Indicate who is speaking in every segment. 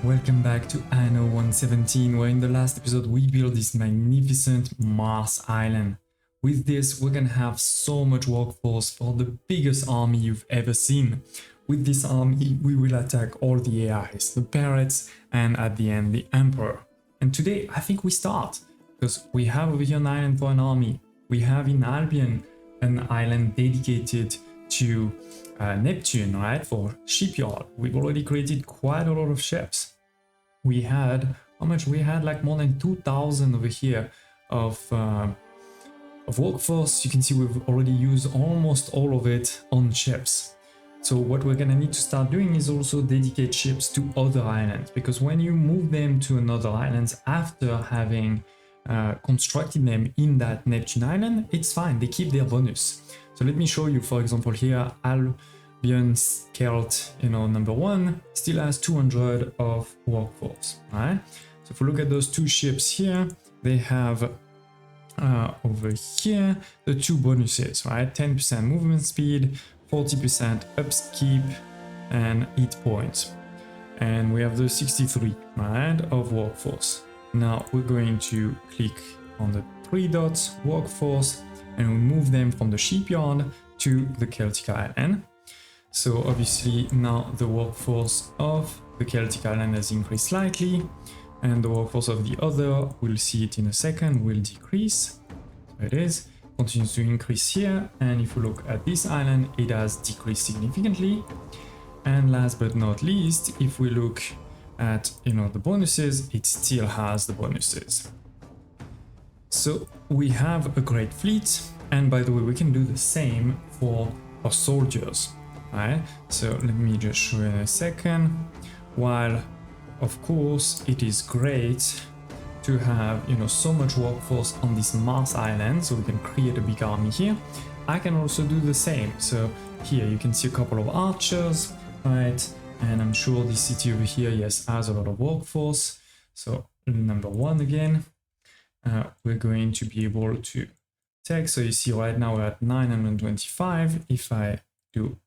Speaker 1: Welcome back to ANNO 117, where in the last episode we built this magnificent Mars island. With this, we're gonna have so much workforce for the biggest army you've ever seen. With this army, we will attack all the AIs, the parrots, and at the end, the Emperor. And today, I think we start, because we have over here an island for an army. We have in Albion an island dedicated to Neptune, right, for shipyard. We've already created quite a lot of ships. We had, how much? We had like more than 2,000 over here of workforce. You can see we've already used almost all of it on ships. So what we're gonna need to start doing is also dedicate ships to other islands, because when you move them to another island after having constructed them in that Neptune island, it's fine, they keep their bonus. So let me show you, for example, here, Albion Skelt, number 1 still has 200 of workforce, right? So if we look at those two ships here, they have over here the two bonuses, right? 10% movement speed, 40% upkeep, and hit points. And we have the 63, right, of workforce. Now we're going to click on the 3 dots, workforce, and we move them from the shipyard to the Celtic Island. So obviously now the workforce of the Celtic Island has increased slightly, and the workforce of the other, we'll see it in a second, will decrease. So it is, continues to increase here, and if we look at this island, it has decreased significantly. And last but not least, if we look at the bonuses, it still has the bonuses. So we have a great fleet, and by the way, we can do the same for our soldiers, right? So let me just show you in a second. While of course it is great to have so much workforce on this Mars island, so we can create a big army here, I can also do the same. So here you can see a couple of archers, right? And I'm sure this city over here, yes, has a lot of workforce. So number 1 again, we're going to be able to take. So you see right now we're at 925. If I do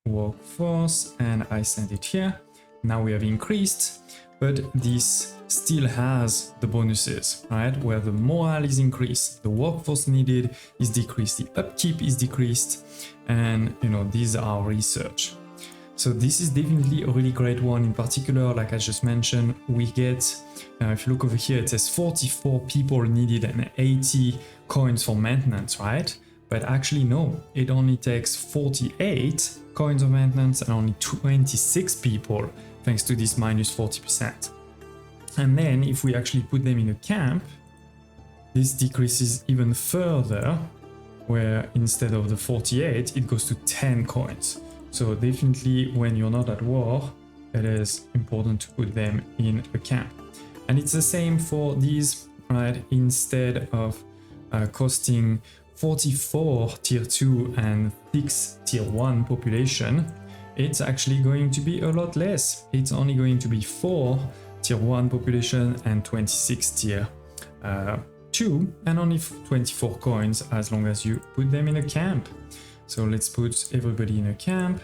Speaker 1: workforce and I send it here, now we have increased, but this still has the bonuses, right? Where the morale is increased, the workforce needed is decreased, the upkeep is decreased, and these are research. So this is definitely a really great one. In particular, like I just mentioned, we get, if you look over here, it says 44 people needed and 80 coins for maintenance, right? But actually no, it only takes 48 coins of maintenance and only 26 people, thanks to this minus 40%. And then if we actually put them in a camp, this decreases even further, where instead of the 48, it goes to 10 coins. So definitely when you're not at war, it is important to put them in a camp. And it's the same for these, right? Instead of costing 44 tier 2 and 6 tier 1 population, it's actually going to be a lot less. It's only going to be 4 tier 1 population and 26 tier 2, and only 24 coins as long as you put them in a camp. So let's put everybody in a camp,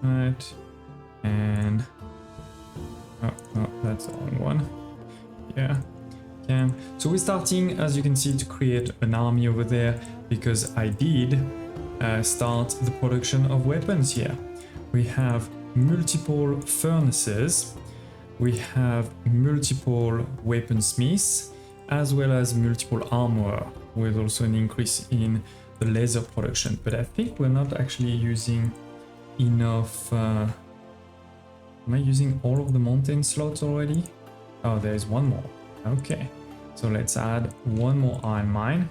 Speaker 1: right? And oh, that's the wrong one. Yeah, camp. So we're starting, as you can see, to create an army over there, because I did start the production of weapons here. We have multiple furnaces, we have multiple weaponsmiths, as well as multiple armor, with also an increase in the laser production. But I think we're not actually using enough. Am I using all of the mountain slots already? Oh, there's one more. Okay, so let's add one more iron mine.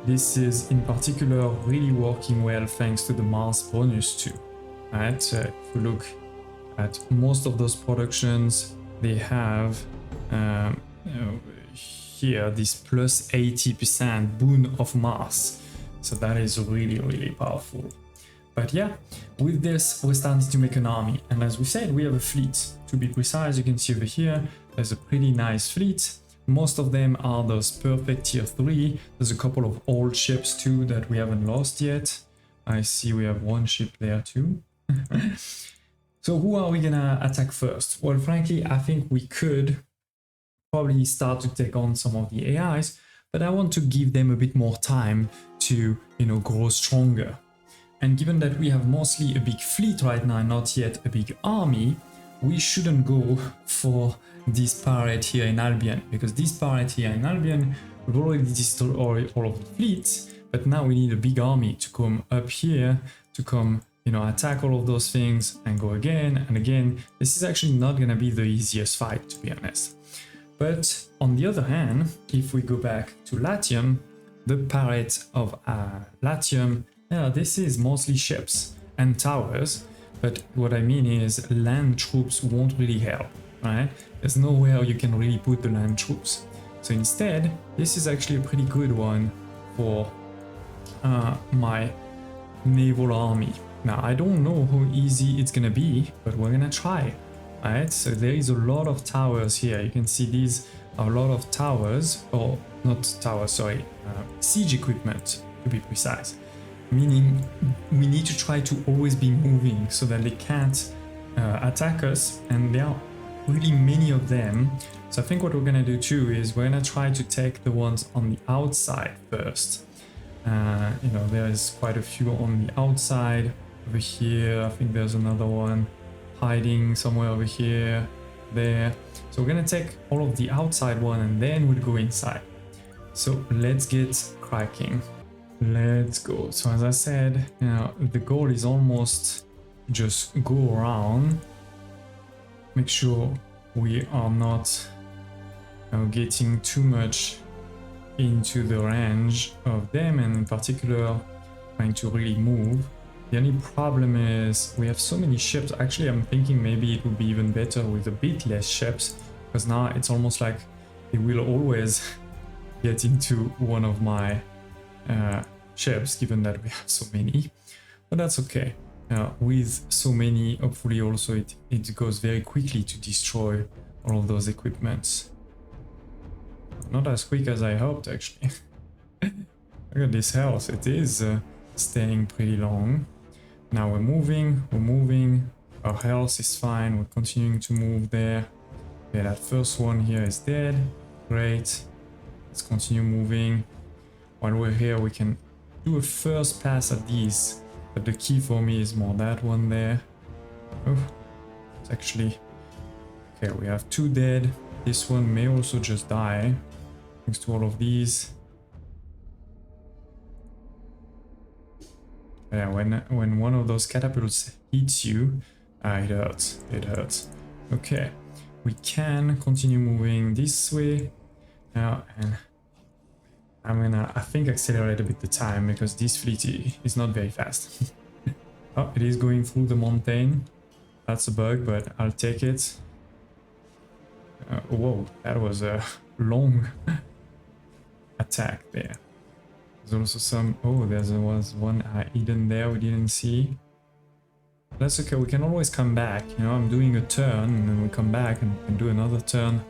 Speaker 1: This is in particular really working well thanks to the Mars bonus too, right? So if we look at most of those productions, they have here this plus 80% boon of Mars. So that is really, really powerful. But yeah, with this, we're starting to make an army. And as we said, we have a fleet. To be precise, you can see over here, there's a pretty nice fleet. Most of them are those perfect tier 3. There's a couple of old ships too that we haven't lost yet. I see we have one ship there too. So who are we gonna attack first? Well, frankly, I think we could probably start to take on some of the AIs, but I want to give them a bit more time to, grow stronger. And given that we have mostly a big fleet right now, not yet a big army, we shouldn't go for this pirate here in Albion, because this pirate here in Albion will already destroy all of the fleets, but now we need a big army to come up here, to come, attack all of those things and go again and again. This is actually not going to be the easiest fight, to be honest. But on the other hand, if we go back to Latium, the pirate of Latium, this is mostly ships and towers, but what I mean is land troops won't really help, right? There's nowhere you can really put the land troops. So instead, this is actually a pretty good one for my naval army. Now, I don't know how easy it's gonna be, but we're gonna try, right? So there is a lot of towers here. You can see these are a lot of towers, or not towers, sorry, siege equipment to be precise. Meaning we need to try to always be moving so that they can't attack us, and there are really many of them. So I think what we're gonna do too is we're gonna try to take the ones on the outside first. There is quite a few on the outside. Over here, I think there's another one hiding somewhere over here, there. So we're gonna take all of the outside one and then we'll go inside. So let's get cracking. Let's go. So as I said, the goal is almost just go around, make sure we are not getting too much into the range of them, and in particular trying to really move. The only problem is we have so many ships. Actually, I'm thinking maybe it would be even better with a bit less ships, because now it's almost like it will always get into one of my ships, given that we have so many. But that's okay. With so many, hopefully also it goes very quickly to destroy all of those equipments. Not as quick as I hoped, actually. Look at this health. It is staying pretty long. Now we're moving. Our health is fine. We're continuing to move there. Okay, that first one here is dead. Great. Let's continue moving. While we're here, we can do a first pass at these. But the key for me is more that one there. Oh, it's actually... Okay, we have 2 dead. This one may also just die, thanks to all of these. Yeah, when one of those catapults hits you, it hurts. It hurts. Okay, we can continue moving this way now, and I'm gonna, I think, accelerate a bit the time because this fleet is not very fast. Oh, it is going through the mountain. That's a bug, but I'll take it. Whoa, that was a long attack there. There's also some... Oh, there was one hidden there we didn't see. That's okay, we can always come back. I'm doing a turn and then we come back and we can do another turn.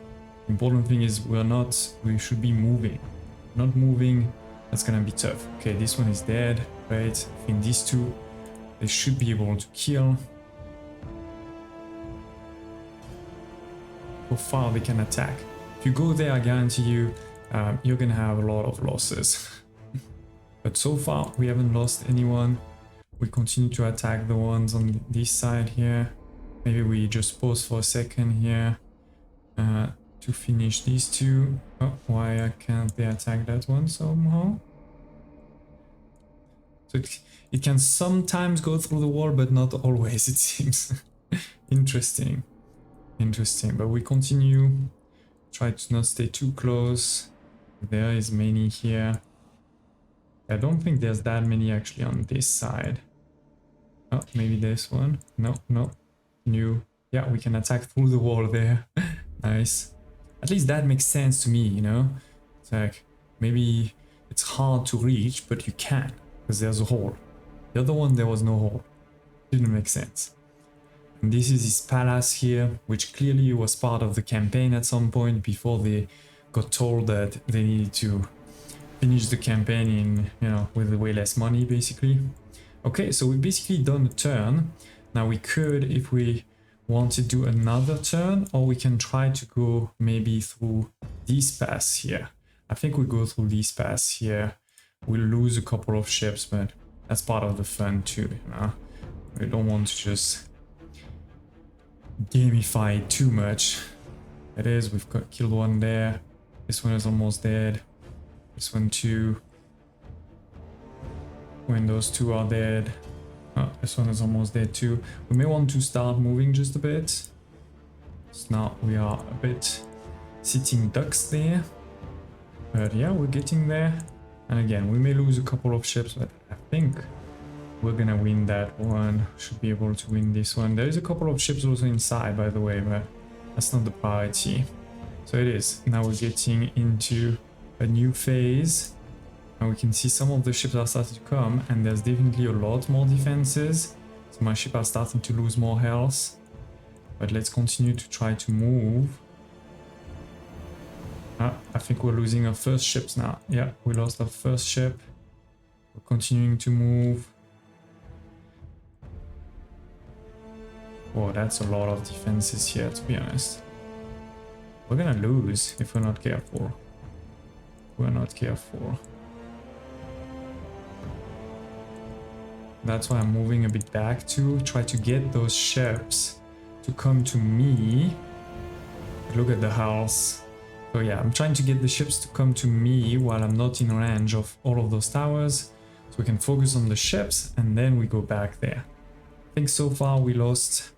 Speaker 1: The important thing is we should be moving. Not moving, that's gonna be tough. Okay, this one is dead. Great. I think these two, they should be able to kill. How far they can attack. If you go there, I guarantee you, you're gonna have a lot of losses. But so far, we haven't lost anyone. We continue to attack the ones on this side here. Maybe we just pause for a second here to finish these two. Oh, why can't they attack that one somehow? So it can sometimes go through the wall, but not always, it seems. Interesting. Interesting, but we continue. Try to not stay too close. There is many here. I don't think there's that many actually on this side. Oh, maybe this one. No. New. Yeah, we can attack through the wall there. Nice. At least that makes sense to me, It's like, maybe it's hard to reach, but you can, because there's a hole. The other one, there was no hole. Didn't make sense. And this is his palace here, which clearly was part of the campaign at some point before they got told that they needed to finish the campaign in, with way less money, basically. Okay, so we've basically done a turn. Now we could, if we want to do another turn, or we can try to go maybe through these paths here. I think we go through these paths here. We'll lose a couple of ships, but that's part of the fun too, you know? We don't want to just gamify it too much. It is, we've got killed one there. This one is almost dead. This one too. When those two are dead. Oh, this one is almost dead too. We may want to start moving just a bit. So now we are a bit sitting ducks there. But yeah, we're getting there. And again, we may lose a couple of ships, but I think we're gonna win that one. Should be able to win this one. There is a couple of ships also inside, by the way, but that's not the priority. So it is. Now we're getting into a new phase. And we can see some of the ships are starting to come, and there's definitely a lot more defenses. So my ship are starting to lose more health. But let's continue to try to move. I think we're losing our first ships now. Yeah, we lost our first ship. We're continuing to move. Whoa, that's a lot of defenses here, to be honest. We're gonna lose if we're not careful. We're not careful. That's why I'm moving a bit back to try to get those ships to come to me. Look at the house. So yeah, I'm trying to get the ships to come to me while I'm not in range of all of those towers. So we can focus on the ships and then we go back there. I think so far we lost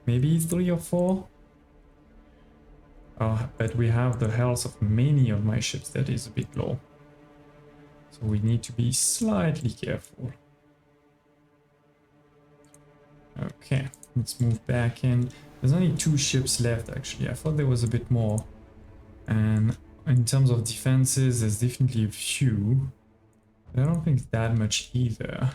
Speaker 1: maybe 3 or 4. But we have the health of many of my ships that is a bit low. So we need to be slightly careful. Okay, let's move back in. There's only 2 ships left actually. I thought there was a bit more. And in terms of defenses, there's definitely a few. But I don't think that much either.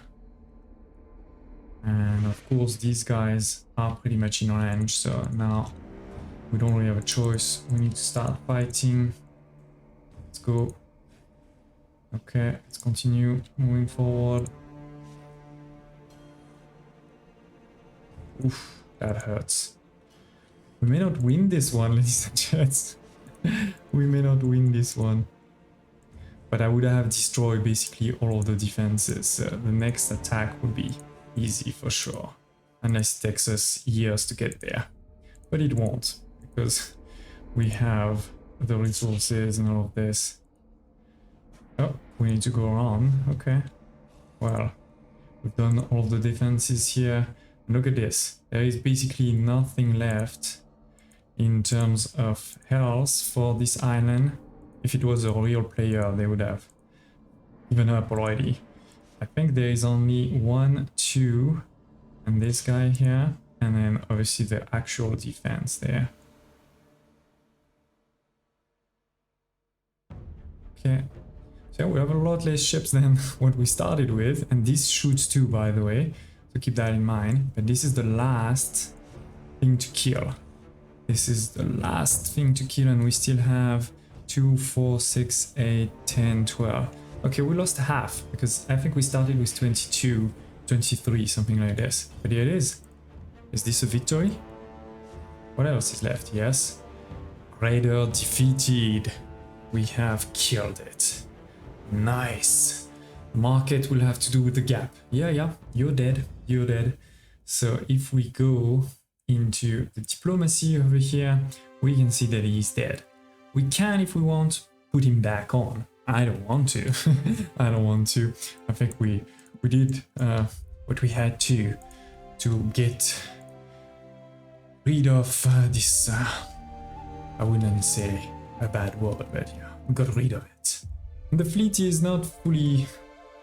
Speaker 1: And of course these guys are pretty much in range, so now we don't really have a choice. We need to start fighting. Let's go. Okay, let's continue moving forward. Oof, that hurts. We may not win this one, ladies and gents. We may not win this one. But I would have destroyed basically all of the defenses. The next attack would be easy for sure. Unless it takes us years to get there. But it won't. Because we have the resources and all of this. Oh, we need to go around. Okay. Well, we've done all of the defenses here. Look at this. There is basically nothing left in terms of health for this island. If it was a real player, they would have given up already. I think there is only 1, 2, and this guy here, and then obviously the actual defense there. Okay, so we have a lot less ships than what we started with, and this shoots too, by the way, so keep that in mind. But this is the last thing to kill. This is the last thing to kill, and we still have 2, 4, 6, 8, 10, 12. Okay, we lost half, because I think we started with 22, 23, something like this. But here it is. Is this a victory? What else is left? Yes. Raider defeated. We have killed it. Nice. Market will have to do with the gap. Yeah, you're dead. You're dead. So if we go into the diplomacy over here, we can see that he's dead. We can, if we want, put him back on. I don't want to. I don't want to. I think we did what we had to get rid of this. I wouldn't say a bad word, but yeah, we got rid of it. And the fleet is not fully,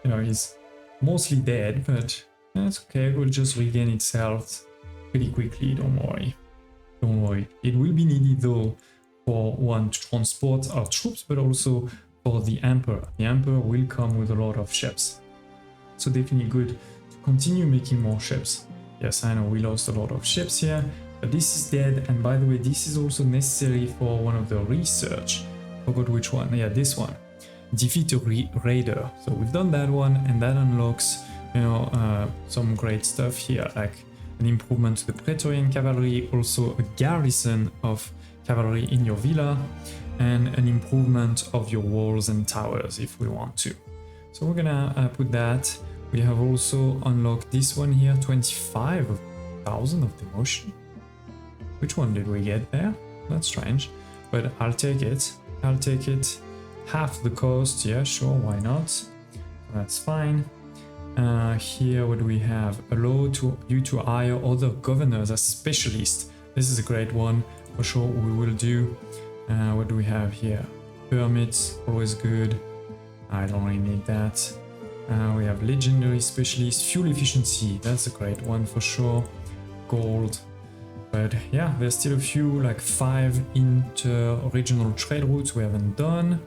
Speaker 1: you know, is mostly dead, but that's okay. It will just regain its health pretty quickly. Don't worry. Don't worry. It will be needed though for one to transport our troops, but also for the Emperor. The Emperor will come with a lot of ships. So definitely good to continue making more ships. Yes, I know we lost a lot of ships here, but this is dead. And by the way, this is also necessary for one of the research. Forgot which one. Yeah, this one. Defeat a raider. So we've done that one, and that unlocks, you know, some great stuff here, like an improvement to the Praetorian cavalry, also a garrison of cavalry in your villa, and an improvement of your walls and towers if we want to. So we're gonna put that. We have also unlocked this one here, 25,000 of demotion. Which one did we get there? That's strange, but I'll take it. I'll take it. Half the cost, yeah, sure, why not? That's fine. Here, what do we have? Allow you to hire other governors as specialists. This is a great one, for sure we will do. What do we have here? Permits, always good. I don't really need that. We have legendary specialist, fuel efficiency, that's a great one for sure. Gold. But yeah, there's still a few, like 5 inter-regional trade routes we haven't done.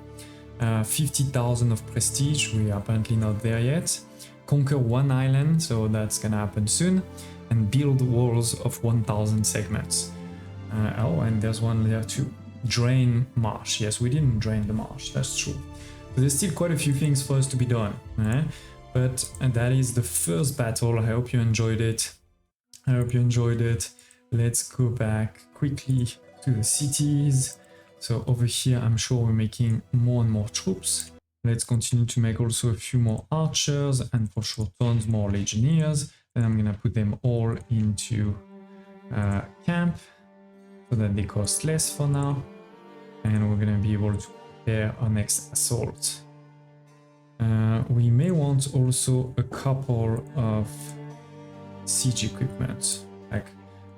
Speaker 1: 50,000 of prestige, we are apparently not there yet. Conquer 1 island, so that's gonna happen soon. And build walls of 1,000 segments. Oh, and there's one there too. Drain marsh. Yes, we didn't drain the marsh, that's true. But there's still quite a few things for us to be done. But that is the first battle. I hope you enjoyed it. I hope you enjoyed it. Let's go back quickly to the cities. So over here, I'm sure we're making more and more troops. Let's continue to make also a few more archers and for sure tons more legionnaires. Then I'm gonna put them all into camp so that they cost less for now. And we're gonna be able to prepare our next assault. We may want also a couple of siege equipment. Like,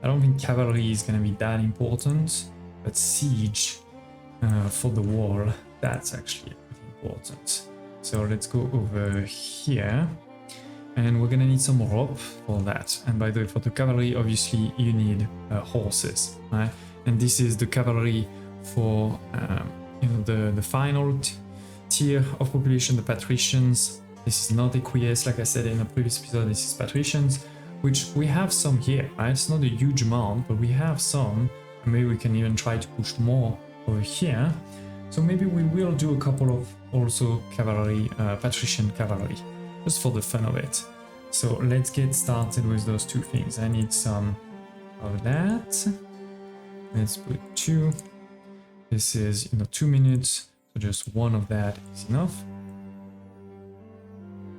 Speaker 1: I don't think cavalry is gonna be that important, but siege for the wall, that's actually important. So let's go over here, and we're gonna need some rope for that. And by the way, for the cavalry, obviously you need horses, right? And this is the cavalry for you know, the final tier of population, the patricians. This is not equies, like I said in a previous episode. This is patricians, which we have some here, right? It's not a huge amount, but we have some. And maybe we can even try to push more over here. So maybe we will do a couple of also cavalry, patrician cavalry, just for the fun of it. So let's get started with those two things. I need some of that. Let's put 2. This is, 2 minutes, so just 1 of that is enough.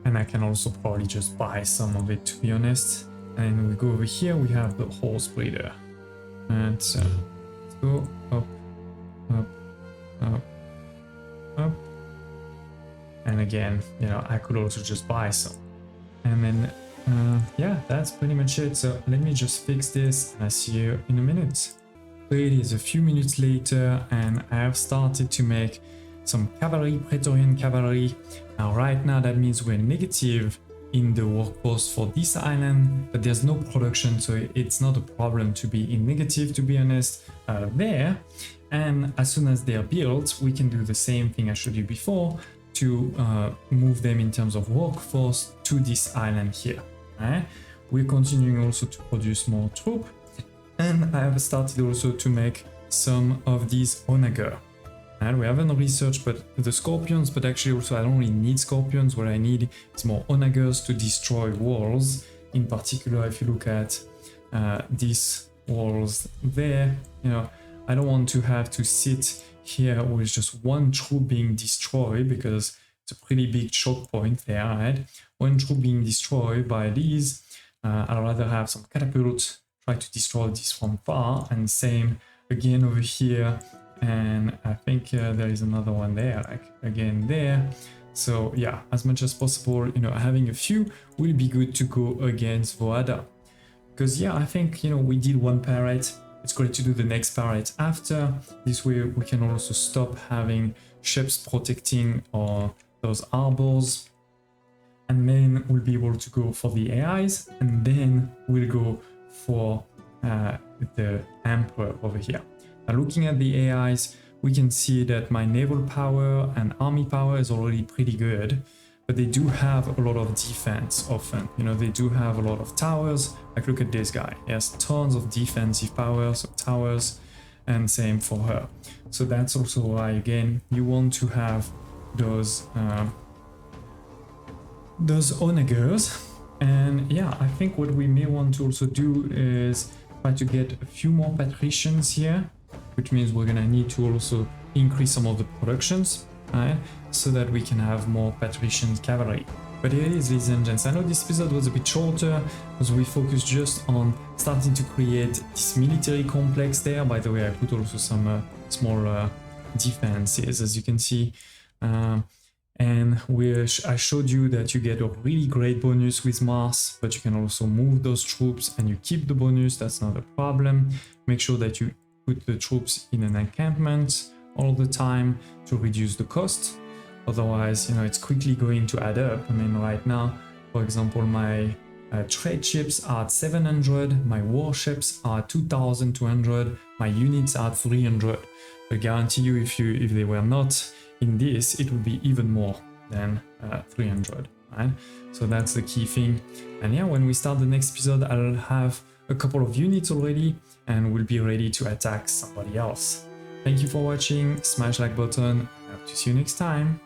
Speaker 1: And I can also probably just buy some of it, to be honest. And we go over here, we have the horse breeder. And so let's go up, up, up, up. And again, I could also just buy some. And then, yeah, that's pretty much it. So let me just fix this and I'll see you in a minute. So it is a few minutes later and I have started to make some cavalry, Praetorian cavalry. Now right now that means we're negative in the workforce for this island, but there's no production, so it's not a problem to be in negative, to be honest, there. And as soon as they're built, we can do the same thing I showed you before to move them in terms of workforce to this island here. Right? We're continuing also to produce more troop, and I have started also to make some of these onager. And we haven't researched but the scorpions, but actually also I don't really need scorpions. What I need is more onagers to destroy walls. In particular, if you look at these walls there, I don't want to have to sit here with just one troop being destroyed, because it's a pretty big choke point there, right? One troop being destroyed by these, I'd rather have some catapults try to destroy this from far, and same again over here. And I think there is another one there, like again there. So yeah, as much as possible, having a few will be good to go against Voada. Because yeah, I think, we did one parade. It's great to do the next parade after. This way we can also stop having ships protecting those arbors. And then we'll be able to go for the AIs, and then we'll go for the Emperor over here. Now looking at the AIs, we can see that my naval power and army power is already pretty good, but they do have a lot of defense often. They do have a lot of towers. Like look at this guy, he has tons of defensive powers, towers, and same for her. So that's also why, again, you want to have those onagers. And yeah, I think what we may want to also do is try to get a few more patricians here, which means we're gonna need to also increase some of the productions, right? So that we can have more patrician cavalry. But here it is, ladies and gents. I know this episode was a bit shorter because we focused just on starting to create this military complex there. By the way, I put also some small defenses, as you can see. And I showed you that you get a really great bonus with Mars, but you can also move those troops and you keep the bonus. That's not a problem. Make sure that you put the troops in an encampment all the time to reduce the cost. Otherwise, you know, it's quickly going to add up. I mean, right now, for example, my trade ships are at 700, my warships are at 2200, my units are at 300. I guarantee you, if they were not in this, it would be even more than 300, right? So that's the key thing. And yeah, when we start the next episode, I'll have a couple of units already and we'll be ready to attack somebody else. Thank you for watching, smash like button, and hope to see you next time.